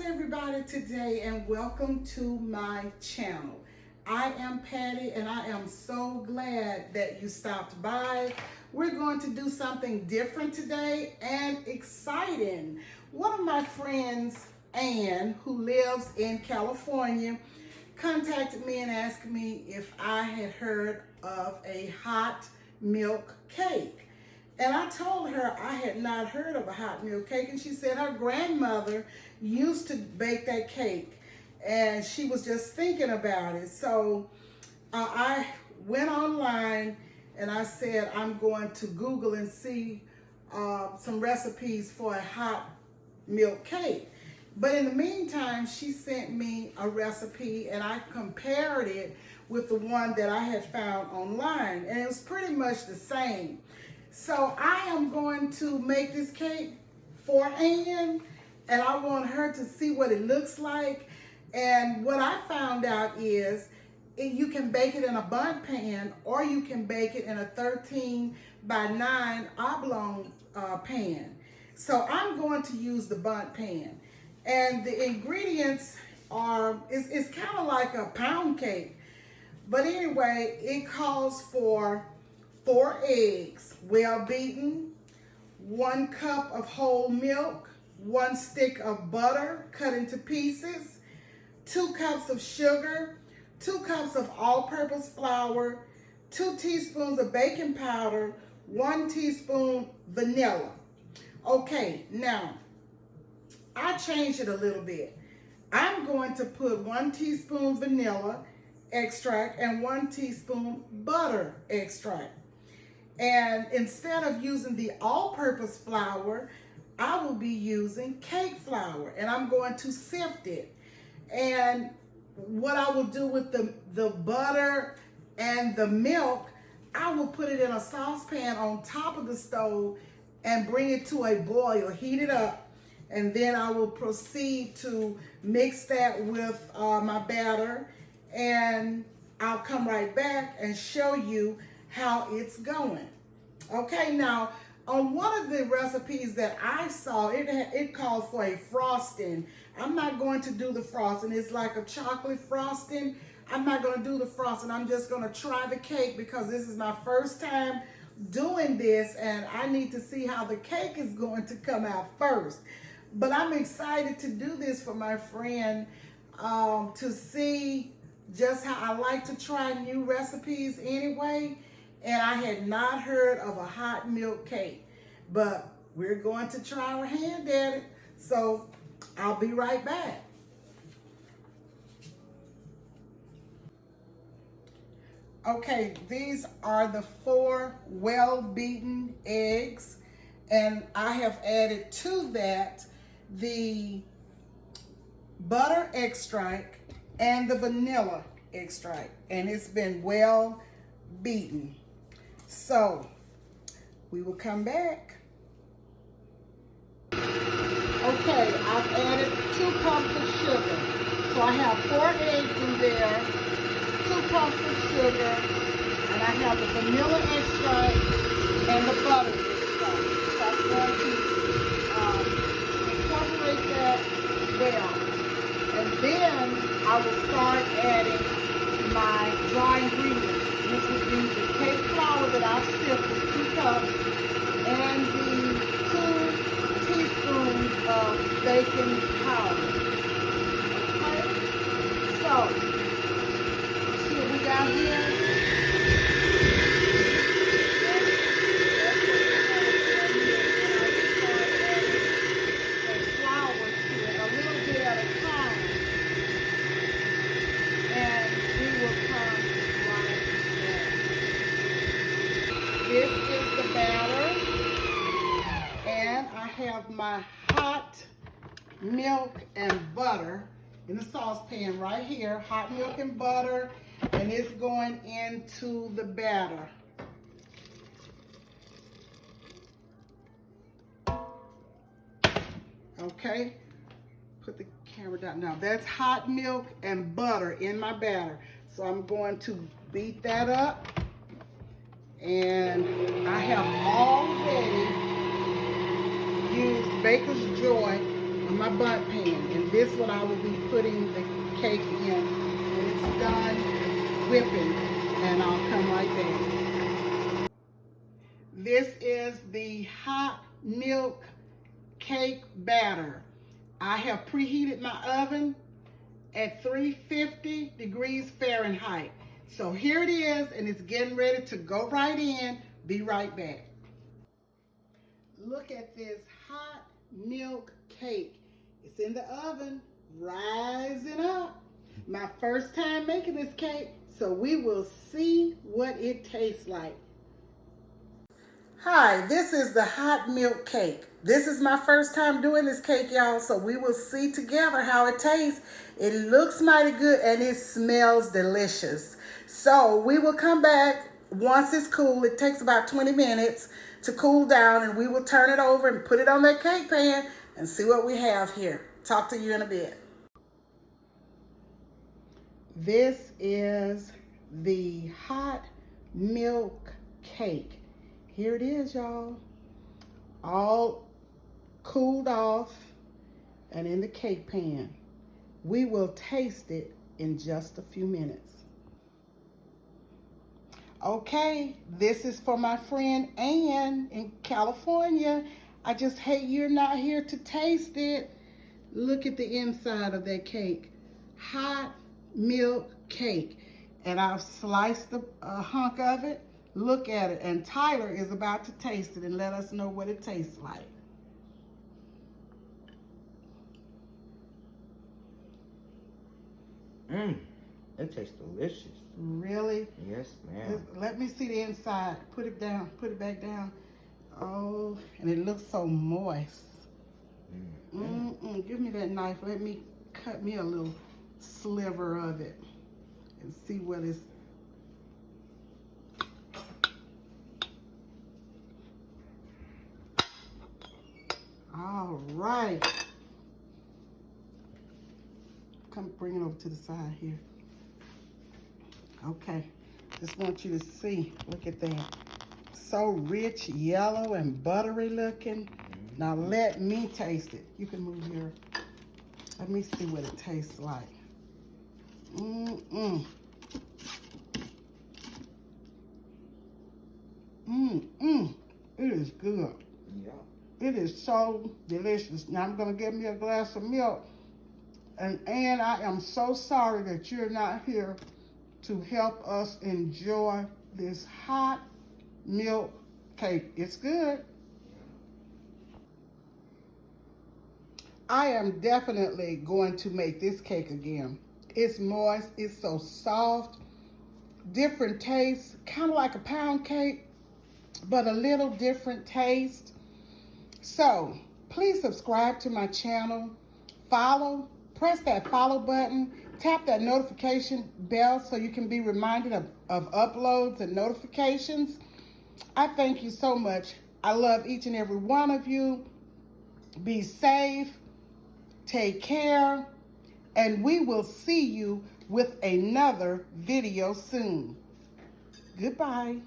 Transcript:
everybody today and welcome to my channel. I am Patty and I am so glad that you stopped by. We're going to do something different today and exciting. One of my friends, Ann, who lives in California, contacted me and asked me if I had heard of a hot milk cake. And I told her I had not heard of a hot milk cake, and she said her grandmother used to bake that cake, and she was just thinking about it. So I went online and I said I'm going to Google and see some recipes for a hot milk cake. But in the meantime, she sent me a recipe and I compared it with the one that I had found online, and it was pretty much the same. So I am going to make this cake for Ann, and I want her to see what it looks like. And what I found out is you can bake it in a Bundt pan, or you can bake it in a 13 by 9 oblong pan. So I'm going to use the Bundt pan. And the ingredients are, it's kind of like a pound cake. But anyway, it calls for 4 eggs, well beaten, 1 cup of whole milk, 1 stick of butter cut into pieces, 2 cups of sugar, 2 cups of all-purpose flour, 2 teaspoons of baking powder, 1 teaspoon vanilla. Okay, now, I changed it a little bit. I'm going to put 1 teaspoon vanilla extract and 1 teaspoon butter extract. And instead of using the all-purpose flour, I will be using cake flour, and I'm going to sift it. And what I will do with the butter and the milk, I will put it in a saucepan on top of the stove and bring it to a boil, heat it up, and then I will proceed to mix that with my batter, and I'll come right back and show you how it's going. Okay, now on one of the recipes that I saw, it called for a frosting. I'm not going to do the frosting. It's like a chocolate frosting. I'm not going to do the frosting. I'm just going to try the cake because this is my first time doing this, and I need to see how the cake is going to come out first. But I'm excited to do this for my friend to see just how I like to try new recipes anyway. And I had not heard of a hot milk cake, but we're going to try our hand at it. So I'll be right back. Okay, these are the 4 well-beaten eggs, and I have added to that the butter extract and the vanilla extract, and it's been well beaten. So we will come back. Okay, I've added 2 cups of sugar. So I have 4 eggs in there, 2 cups of sugar, and I have the vanilla extract and the butter extract. So I'm going to incorporate that well. And then I will start adding my dry ingredients, which would be the cake flour that I've sifted, 2 cups, and the 2 teaspoons of baking powder. Okay? So, see what we got here? This is the batter, and I have my hot milk and butter in the saucepan right here, hot milk and butter, and it's going into the batter. Okay, put the camera down. Now that's hot milk and butter in my batter. So I'm going to beat that up. And I have already used Baker's Joy my Bundt pan, and this is what I will be putting the cake in when it's done whipping, and I'll come right back. This is the hot milk cake batter. I have preheated my oven at 350 degrees Fahrenheit. So here it is, and it's getting ready to go right in. Be right back. Look at this hot milk cake. It's in the oven, rising up. My first time making this cake, so we will see what it tastes like. Hi, this is the hot milk cake. This is my first time doing this cake, y'all, so we will see together how it tastes. It looks mighty good and it smells delicious. So we will come back once it's cool. It takes about 20 minutes to cool down, and we will turn it over and put it on that cake pan and see what we have here. Talk to you in a bit. This is the hot milk cake. Here it is, y'all. All cooled off and in the cake pan. We will taste it in just a few minutes. Okay, this is for my friend Ann in California. I just hate you're not here to taste it. Look at the inside of that cake. Hot milk cake. And I've sliced a hunk of it. Look at it. And Tyler is about to taste it and let us know what it tastes like. It tastes delicious. Really? Yes, ma'am. Let me see the inside. Put it down. Put it back down. Oh, and it looks so moist. Give me that knife. Let me cut me a little sliver of it and see what is. All right. Come bring it over to the side here. Okay. Just want you to see. Look at that. So rich, yellow, and buttery looking. Now let me taste it. You can move here. Let me see what it tastes like. It is good. Yeah. It is so delicious. Now I'm gonna get me a glass of milk. And Ann, I am so sorry that you're not here to help us enjoy this hot milk cake. It's good. I am definitely going to make this cake again. It's moist, it's so soft, different taste, kind of like a pound cake, but a little different taste. So please subscribe to my channel, follow, press that follow button, tap that notification bell so you can be reminded of uploads and notifications. I thank you so much. I love each and every one of you. Be safe, take care, and we will see you with another video soon. Goodbye.